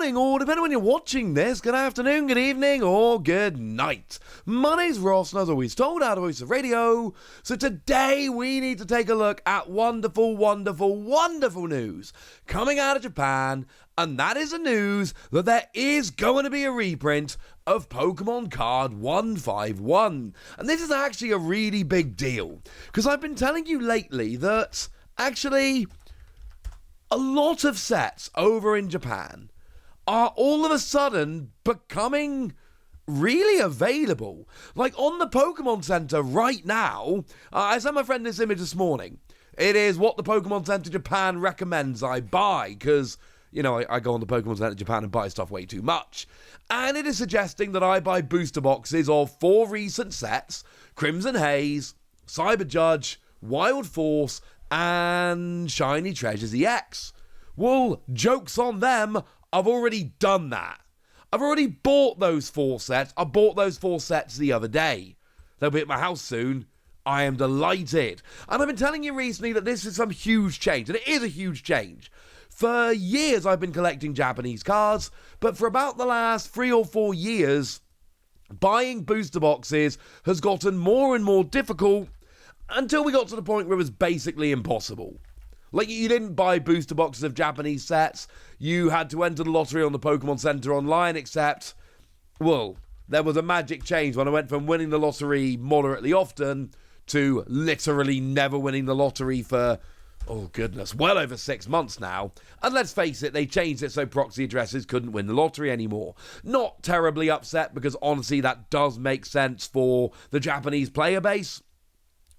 morning, or depending on when you're watching this, good afternoon, good evening, or good night. My name's Ross, and as always told, out of Voice of Radio. So today we need to take a look at wonderful, wonderful, wonderful news coming out of Japan, and that is the news that there is going to be a reprint of Pokémon Card 151. And this is actually a really big deal, because I've been telling you lately that actually a lot of sets over in Japan are all of a sudden becoming really available. Like on the Pokemon Center right now, I sent my friend this image this morning. It is what the Pokemon Center Japan recommends I buy, because, you know, I go on the Pokemon Center Japan and buy stuff way too much. And it is suggesting that I buy booster boxes of 4 recent sets: Crimson Haze, Cyber Judge, Wild Force, and Shiny Treasures EX. Well, joke's on them, I've already done that. I've already bought those 4 sets. I bought those 4 sets the other day. They'll be at my house soon. I am delighted. And I've been telling you recently that this is some huge change, and it is a huge change. For years I've been collecting Japanese cards, but for about the last 3 or 4 years, buying booster boxes has gotten more and more difficult, until we got to the point where it was basically impossible. Like, you didn't buy booster boxes of Japanese sets, you had to enter the lottery on the Pokemon Center online, except, well, there was a magic change when I went from winning the lottery moderately often to literally never winning the lottery for, oh goodness, well over 6 months now. And let's face it, they changed it so proxy addresses couldn't win the lottery anymore. Not terribly upset, because honestly that does make sense for the Japanese player base.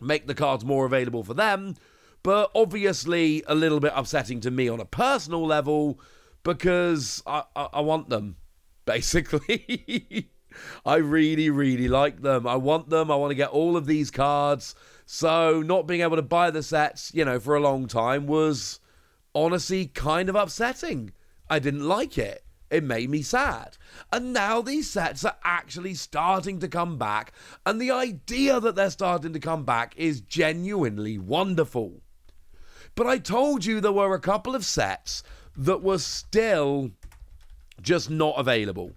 Make the cards more available for them, but obviously a little bit upsetting to me on a personal level, because I want them, basically. I really, really like them. I want them. I want to get all of these cards. So not being able to buy the sets, you know, for a long time was honestly kind of upsetting. I didn't like it. It made me sad. And now these sets are actually starting to come back, and the idea that they're starting to come back is genuinely wonderful. But I told you there were a couple of sets that were still just not available.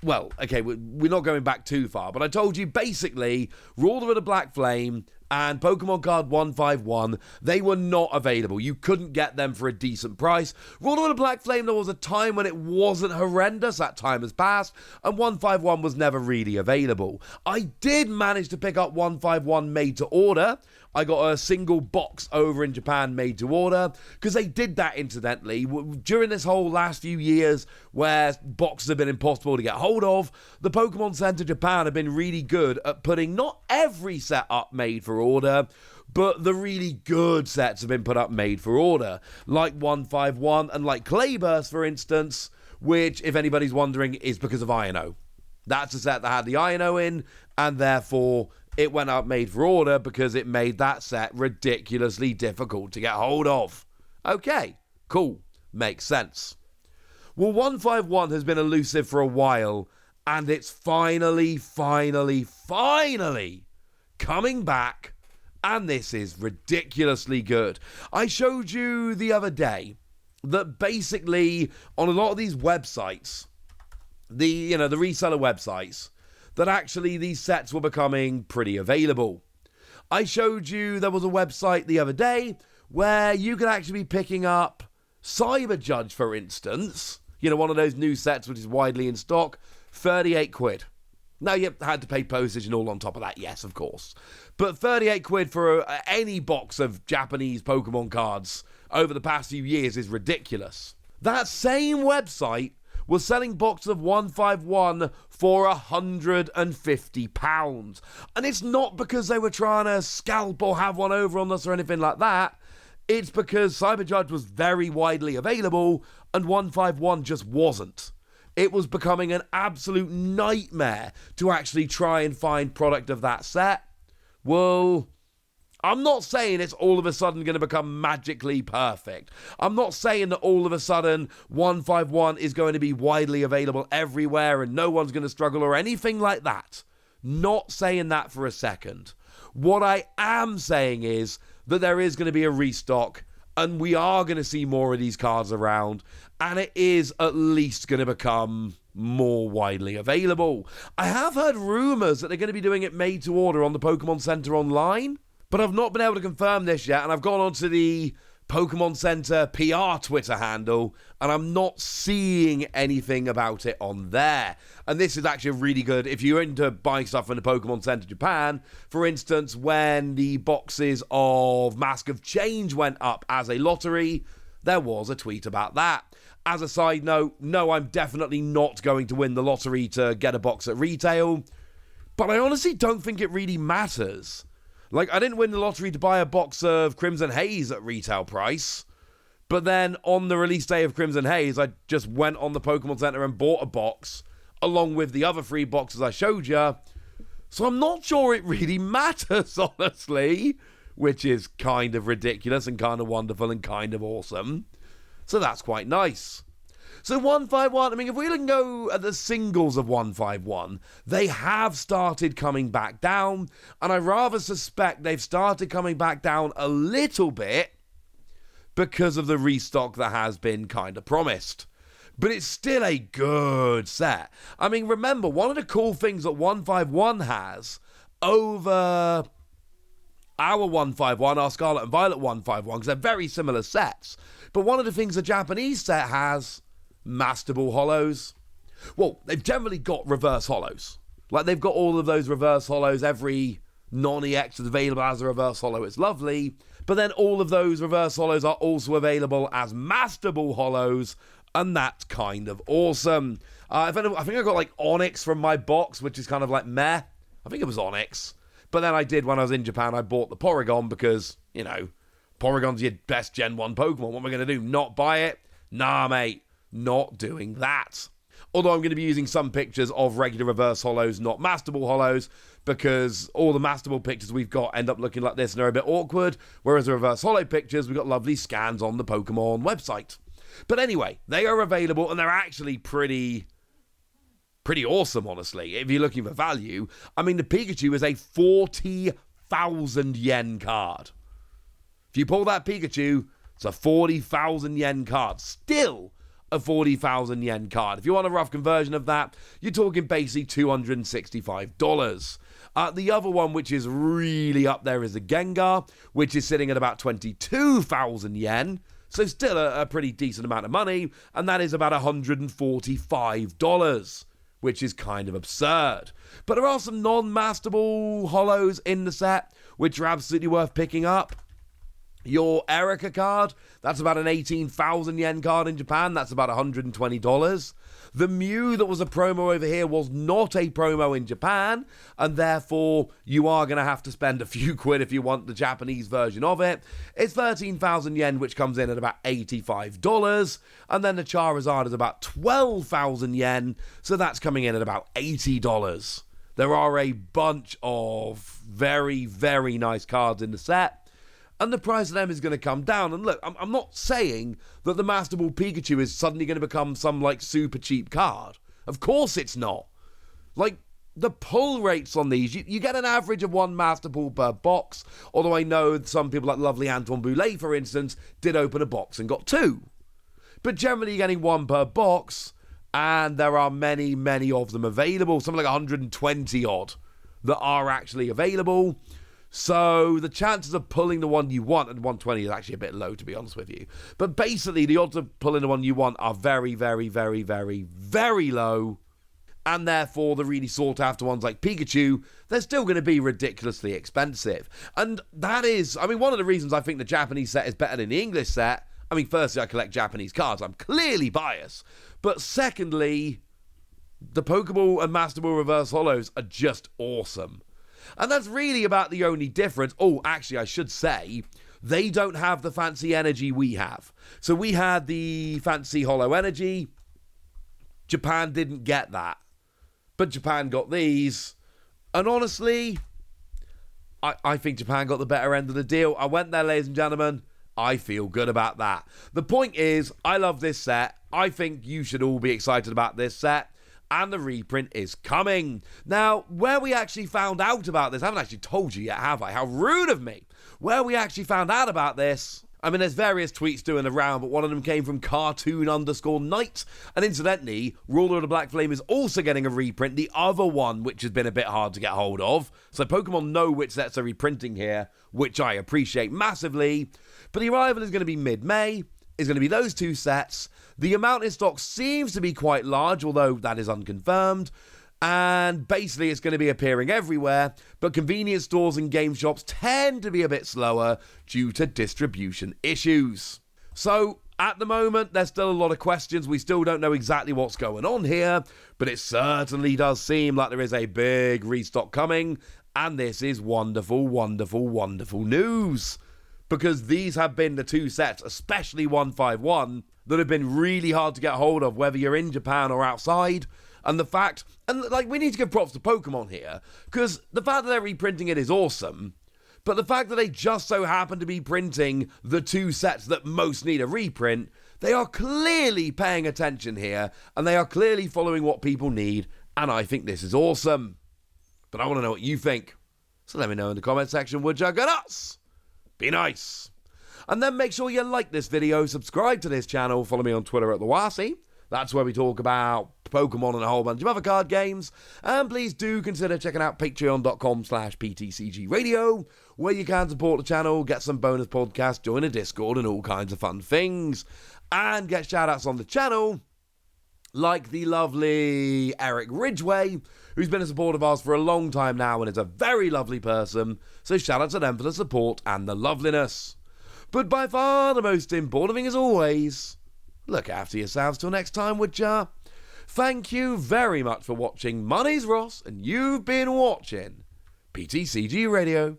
Well, okay, we're not going back too far, but I told you basically Ruler of the Black Flame and Pokémon Card 151, they were not available. You couldn't get them for a decent price. Ruler of the Black Flame, there was a time when it wasn't horrendous. That time has passed, and 151 was never really available. I did manage to pick up 151 made to order. I got a single box over in Japan made to order, because they did that incidentally. During this whole last few years where boxes have been impossible to get hold of, the Pokemon Center Japan have been really good at putting not every set up made for order, but the really good sets have been put up made for order, like 151 and like Clayburst, for instance, which, if anybody's wondering, is because of INO. That's a set that had the INO in, and therefore it went up made for order because it made that set ridiculously difficult to get hold of. Okay, cool, makes sense. Well, 151 has been elusive for a while, and it's finally coming back, and this is ridiculously good. I showed you the other day that basically on a lot of these websites, the reseller websites, that actually these sets were becoming pretty available. I showed you there was a website the other day where you could actually be picking up Cyber Judge, for instance, you know, one of those new sets which is widely in stock, 38 quid. Now, you had to pay postage and all on top of that, yes, of course. But 38 quid for any box of Japanese Pokemon cards over the past few years is ridiculous. That same website was selling boxes of 151 for £150. And it's not because they were trying to scalp or have one over on us or anything like that. It's because Cyber Judge was very widely available and 151 just wasn't. It was becoming an absolute nightmare to actually try and find product of that set. Well, I'm not saying it's all of a sudden going to become magically perfect. I'm not saying that all of a sudden 151 is going to be widely available everywhere and no one's going to struggle or anything like that. Not saying that for a second. What I am saying is that there is going to be a restock, And we are going to see more of these cards around, and it is at least going to become more widely available. I have heard rumours that they're going to be doing it made to order on the Pokemon Center online, but I've not been able to confirm this yet, and I've gone onto the Pokemon Center PR Twitter handle, and I'm not seeing anything about it on there. And this is actually really good if you're into buying stuff from the Pokemon Center Japan. For instance, when the boxes of Mask of Change went up as a lottery, there was a tweet about that. As a side note, no, I'm definitely not going to win the lottery to get a box at retail, but I honestly don't think it really matters. Like, I didn't win the lottery to buy a box of Crimson Haze at retail price, but then on the release day of Crimson Haze, I just went on the Pokemon Center and bought a box, along with the other 3 boxes I showed you. So I'm not sure it really matters, honestly, which is kind of ridiculous and kind of wonderful and kind of awesome. So that's quite nice. So 151, I mean, if we can go at the singles of 151, they have started coming back down, and I rather suspect they've started coming back down a little bit because of the restock that has been kind of promised. But it's still a good set. I mean, remember, one of the cool things that 151 has over our 151, our Scarlet and Violet 151, because they're very similar sets, but one of the things the Japanese set has, Master Ball Hollows. Well, they've generally got reverse hollows. Like, they've got all of those reverse hollows. Every non-EX is available as a reverse hollow. It's lovely. But then all of those reverse hollows are also available as Master Ball Hollows, and that's kind of awesome. I think I got, like, Onyx from my box, which is kind of like meh. I think it was Onyx. But then I did, when I was in Japan, I bought the Porygon because, you know, Porygon's your best Gen 1 Pokemon. What am I going to do? Not buy it? Nah, mate. Not doing that. Although I'm going to be using some pictures of regular reverse hollows, not Master Ball hollows, because all the Master Ball pictures we've got end up looking like this and they're a bit awkward, whereas the reverse hollow pictures, we've got lovely scans on the Pokemon website. But anyway, they are available, and they're actually pretty awesome, honestly, if you're looking for value. I mean, the Pikachu is a 40,000 yen card. If you pull that Pikachu, it's a 40,000 yen card. Still a 40,000 yen card. If you want a rough conversion of that, you're talking basically $265. The other one, which is really up there, is the Gengar, which is sitting at about 22,000 yen. So still a pretty decent amount of money, and that is about $145, which is kind of absurd. But there are some non-Master Ball hollows in the set, which are absolutely worth picking up. Your Erica card, that's about an 18,000 yen card in Japan. That's about $120. The Mew that was a promo over here was not a promo in Japan, and therefore you are going to have to spend a few quid if you want the Japanese version of it. It's 13,000 yen, which comes in at about $85. And then the Charizard is about 12,000 yen, so that's coming in at about $80. There are a bunch of very, very nice cards in the set, and the price of them is going to come down. And look, I'm not saying that the Master Ball Pikachu is suddenly going to become some, like, super cheap card. Of course it's not. Like, the pull rates on these, you get an average of 1 Master Ball per box, although I know some people like lovely Antoine Boulet, for instance, did open a box and got 2. But generally you're getting 1 per box, and there are many, many of them available, something like 120 odd that are actually available. So the chances of pulling the one you want at 120 is actually a bit low, to be honest with you. But basically, the odds of pulling the one you want are very, very, very, very, very low. And therefore, the really sought-after ones like Pikachu, they're still going to be ridiculously expensive. And that is, I mean, one of the reasons I think the Japanese set is better than the English set. I mean, firstly, I collect Japanese cards. I'm clearly biased. But secondly, the Pokeball and Master Ball Reverse Hollows are just awesome. And that's really about the only difference. Oh, actually, I should say, they don't have the fancy energy we have. So we had the fancy Hollow Energy. Japan didn't get that. But Japan got these. And honestly, I think Japan got the better end of the deal. I went there, ladies and gentlemen. I feel good about that. The point is, I love this set. I think you should all be excited about this set. And the reprint is coming. Now, where we actually found out about this, I haven't actually told you yet, have I? How rude of me. Where we actually found out about this I mean, there's various tweets doing around, but one of them came from cartoon_knight. And incidentally, Ruler of the Black Flame is also getting a reprint, the other one, which has been a bit hard to get hold of. So Pokemon know which sets are reprinting here, which I appreciate massively. But the arrival is going to be mid-May, is going to be those two sets. The amount in stock seems to be quite large, although that is unconfirmed. And basically it's going to be appearing everywhere, but convenience stores and game shops tend to be a bit slower due to distribution issues. So at the moment, there's still a lot of questions. We still don't know exactly what's going on here, but it certainly does seem like there is a big restock coming, and this is wonderful, wonderful, wonderful news. Because these have been the two sets, especially 151, that have been really hard to get hold of, whether you're in Japan or outside. And the fact, and like, we need to give props to Pokemon here, because the fact that they're reprinting it is awesome, but the fact that they just so happen to be printing the two sets that most need a reprint, they are clearly paying attention here, and they are clearly following what people need, and I think this is awesome. But I want to know what you think, so let me know in the comment section, would ya? Get us? Be nice. And then make sure you like this video, subscribe to this channel, follow me on Twitter at @TheWasi. That's where we talk about Pokemon and a whole bunch of other card games. And please do consider checking out patreon.com/PTCG Radio, where you can support the channel, get some bonus podcasts, join a Discord, and all kinds of fun things. And get shout-outs on the channel, like the lovely Eric Ridgway, who's been a supporter of ours for a long time now and is a very lovely person. So shout out to them for the support and the loveliness. But by far the most important thing, as always, look after yourselves till next time, would ya? Thank you very much for watching. My name's Ross, and you've been watching PTCG Radio.